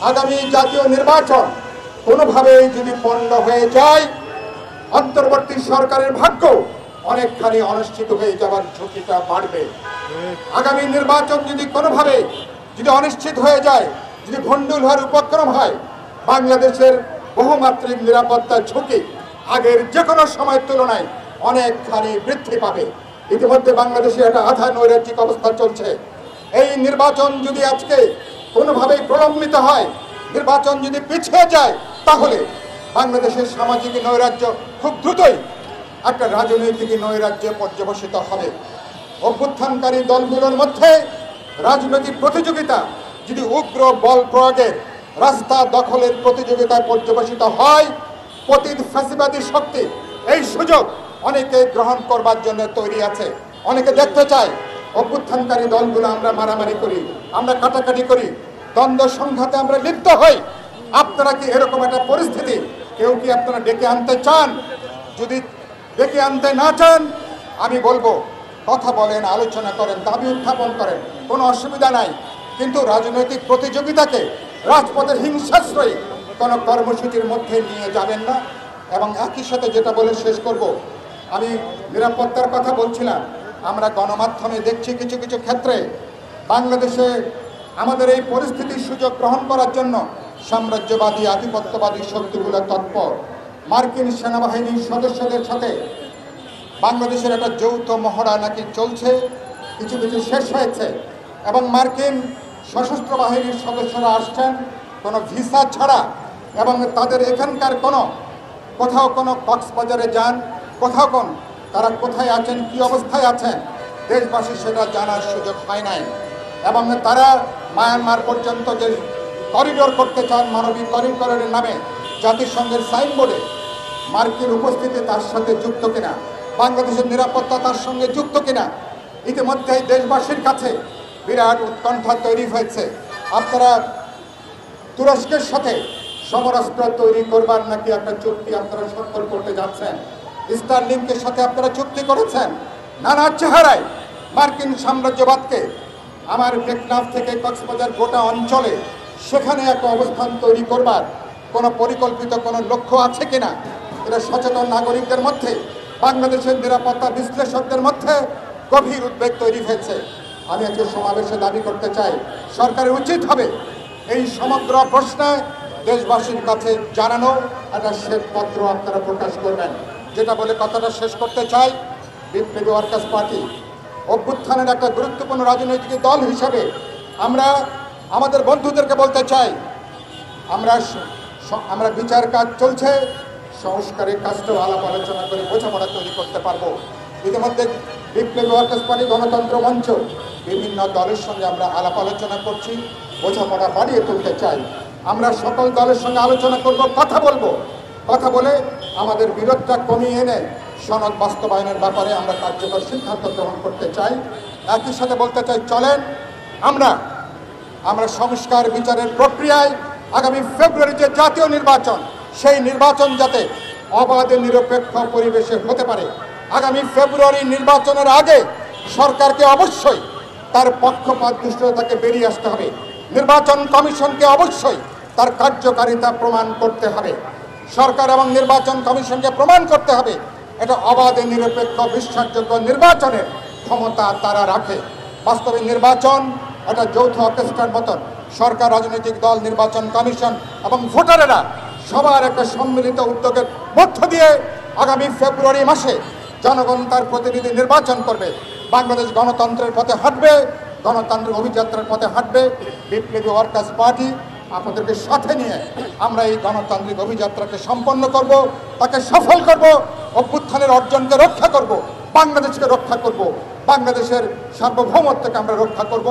আগামী জাতীয় নির্বাচন কোনোভাবেই যদি পণ্ড হয়ে যায়, অন্তর্বর্তী সরকারের ভাগ্য অনেকখানি অনিশ্চিত হয়ে যাওয়ার ঝুঁকিটা বাড়বে। আগামী নির্বাচন যদি কোনোভাবে অনিশ্চিত হয়ে যায়, যদি ভণ্ডুল হওয়ার উপক্রম হয়, বাংলাদেশের বহুমাত্রিক নিরাপত্তার ঝুঁকি আগের যে কোনো সময়ের তুলনায় অনেকখানি বৃদ্ধি পাবে। ইতিমধ্যে বাংলাদেশে একটা আধা নৈরাজ্যিক অবস্থা চলছে। এই নির্বাচন যদি আজকে কোনোভাবেই প্রলম্বিত হয়, নির্বাচন যদি পিছিয়ে যায়, তাহলে বাংলাদেশের সামাজিক নৈরাজ্য খুব দ্রুতই একটা রাজনৈতিক নৈরাজ্যে পর্যবসিত হবে। অভ্যুত্থানকারী দলগুলোর মধ্যে রাজনৈতিক প্রতিযোগিতা যদি উগ্র বল প্রয়োগের, রাস্তা দখলের প্রতিযোগিতায় পর্যবসিত হয়, পতিত ফ্যাসিবাদী শক্তি এই সুযোগ অনেকে গ্রহণ করবার জন্য তৈরি আছে। অনেকে দেখতে চায় অভ্যুত্থানকারী দলগুলো আমরা মারামারি করি, আমরা কাটাকাটি করি, দ্বন্দ্ব সংঘাতে আমরা লিপ্ত হই। আপনারা কি এরকম একটা পরিস্থিতি কেউ কি আপনারা ডেকে আনতে চান? যদি ডেকে আনতে না চান, আমি বলবো কথা বলেন, আলোচনা করেন, দাবি উত্থাপন করেন, কোনো অসুবিধা নাই। কিন্তু রাজনৈতিক প্রতিযোগিতাকে রাজপথের হিংসাশ্রয়ী কোনো কর্মসূচির মধ্যে নিয়ে যাবেন না। এবং একই সাথে যেটা বলে শেষ করব, আমি নিরাপত্তার কথা বলছিলাম। আমরা গণমাধ্যমে দেখছি কিছু কিছু ক্ষেত্রে বাংলাদেশে আমাদের এই পরিস্থিতির সুযোগ গ্রহণ করার জন্য সাম্রাজ্যবাদী আধিপত্যবাদী শক্তিগুলো তৎপর। মার্কিন সেনাবাহিনীর সদস্যদের সাথে বাংলাদেশের একটা যৌথ মহড়া নাকি চলছে, কিছু কিছু শেষ হয়েছে, এবং মার্কিন সশস্ত্র বাহিনীর সদস্যরা আসছেন কোনো ভিসা ছাড়া, এবং তাদের এখানকার কোথাও কোনো কক্সবাজারে যান, কোথাও তারা কোথায় আছেন, কি অবস্থায় আছেন, দেশবাসী সেটা জানার সুযোগ পায় নাই। এবং তারা মায়ানমার পর্যন্ত যে করিডোর করতে চান, মানবিক করিডোরের নামে, জাতিসংঘের সাইনবোর্ডে মার্কিন উপস্থিতি তার সাথে যুক্ত কিনা, বাংলাদেশের নিরাপত্তা তার সঙ্গে যুক্ত কিনা, ইতিমধ্যেই দেশবাসীর কাছে বিরাট উৎকণ্ঠা তৈরি হয়েছে। আপনারা তুরস্কের সাথে সমরাস্ত্র তৈরি করবার নাকি একটা চুক্তি আপনারা স্বাক্ষর করতে যাচ্ছেন। স্টারলিংকের সাথে আপনারা চুক্তি করেছেন। নানা চেহারায় মার্কিন সাম্রাজ্যবাদকে আমার টেকনাফ থেকে কক্সবাজার গোটা অঞ্চলে সেখানে একটা অবস্থান তৈরি করবার কোনো পরিকল্পিত কোনো লক্ষ্য আছে কিনা, এটা সচেতন নাগরিকদের মধ্যে, বাংলাদেশের নিরাপত্তা বিশ্লেষকদের মধ্যে গভীর উদ্বেগ তৈরি হয়েছে। আমি আজকে সমাবেশে দাবি করতে চাই, সরকারের উচিত হবে এই সমগ্র প্রশ্নে দেশবাসীর কাছে জানানো একটা শ্বেতপত্র আপনারা প্রকাশ করবেন। যেটা বলে কথাটা শেষ করতে চাই, বিপ্লবী ওয়ার্কার্স পার্টি অভ্যুত্থানের একটা গুরুত্বপূর্ণ রাজনৈতিক দল হিসাবে আমরা আমাদের বন্ধুদেরকে বলতে চাই, আমরা বিচার কাজ চলছে, সংস্কারের কাজটাও আলাপ আলোচনা করে বোঝাপড়া তৈরি করতে পারবো। ইতিমধ্যে বিপ্লবী ওয়ার্কার্স পার্টি, গণতন্ত্র মঞ্চ, বিভিন্ন দলের সঙ্গে আমরা আলাপ আলোচনা করছি, বোঝাপড়া বাড়িয়ে তুলতে চাই। আমরা সকল দলের সঙ্গে আলোচনা করব, কথা বলে আমাদের বিরোধটা কমিয়ে এনে সনদ বাস্তবায়নের ব্যাপারে আমরা কার্যকর সিদ্ধান্ত গ্রহণ করতে চাই। একই সাথে বলতে চাই, চলেন আমরা সংস্কার বিচারের প্রক্রিয়ায় আগামী ফেব্রুয়ারি যে জাতীয় নির্বাচন, সেই নির্বাচন যাতে অবাধ নিরপেক্ষ পরিবেশে হতে পারে। আগামী ফেব্রুয়ারি নির্বাচনের আগে সরকারকে অবশ্যই তার পক্ষপাত দুষ্টতাকে বেরিয়ে আসতে হবে। নির্বাচন কমিশনকে অবশ্যই তার কার্যকারিতা প্রমাণ করতে হবে। সরকার এবং নির্বাচন কমিশনকে প্রমাণ করতে হবে এটা অবাধ নিরপেক্ষ বিশ্বাসযোগ্য নির্বাচনের ক্ষমতা তারা রাখে। বাস্তবে নির্বাচন একটা যৌথ অর্কেস্ট্রার মতন, সরকার, রাজনৈতিক দল, নির্বাচন কমিশন এবং ভোটারেরা সবার একটা সম্মিলিত উদ্যোগের মধ্য দিয়ে আগামী ফেব্রুয়ারি মাসে জনগণ তার প্রতিনিধি নির্বাচন করবে। বাংলাদেশ গণতন্ত্রের পথে হাঁটবে, গণতান্ত্রিক অভিযাত্রার পথে হাঁটবে। বিপ্লবী ওয়ার্কার্স পার্টি আপনাদেরকে সাথে নিয়ে আমরা এই গণতান্ত্রিক অভিযাত্রাকে সম্পন্ন করব, তাকে সফল করব, অভ্যুত্থানের অর্জনকে রক্ষা করব, বাংলাদেশকে রক্ষা করব, বাংলাদেশের সার্বভৌমত্বকে আমরা রক্ষা করব।